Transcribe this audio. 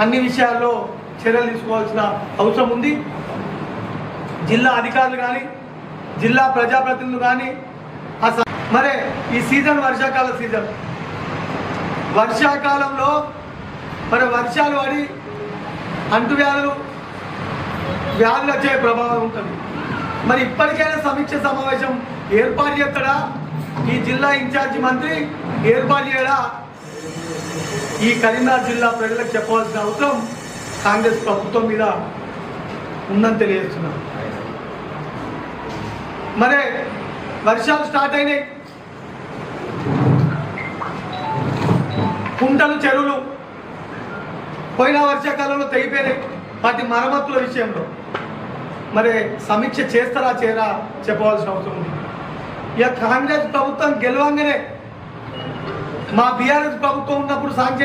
అన్ని విషయాల్లో చర్యలు తీసుకోవాల్సిన అవసరం ఉంది. జిల్లా అధికారులు కానీ జిల్లా ప్రజాప్రతినిధులు కానీ మరి ఈ సీజన్ వర్షాకాల సీజన్, వర్షాకాలంలో మరి వర్షాలు పడి అంటువ్యాధులు వ్యాధులు వచ్చే ప్రభావం ఉంటుంది. మరి ఇప్పటికైనా సమీక్ష సమావేశం ఏర్పాటు చేస్తాడా ఈ జిల్లా ఇన్ఛార్జి మంత్రి, ఏర్పాటు చేయడా ఈ కరీంనగర్ జిల్లా ప్రజలకు చెప్పవలసిన అవసరం కాంగ్రెస్ ప్రభుత్వం మీద ఉందని తెలియజేస్తున్నాం. మరి వర్షాలు స్టార్ట్ అయినాయి, కుంటలు చెరువులు పోయిన వర్షాకాలంలో తెగిపోయినాయి. వాటి మరమ్మతుల విషయంలో మరి సమీక్ష చేస్తారా చేయరా చెప్పవలసిన అవసరం ఉంది. ఇక కాంగ్రెస్ ప్రభుత్వం గెలవంగానే మా బీఆర్ఎస్ ప్రభుత్వం ఉన్నప్పుడు సాంక్షన్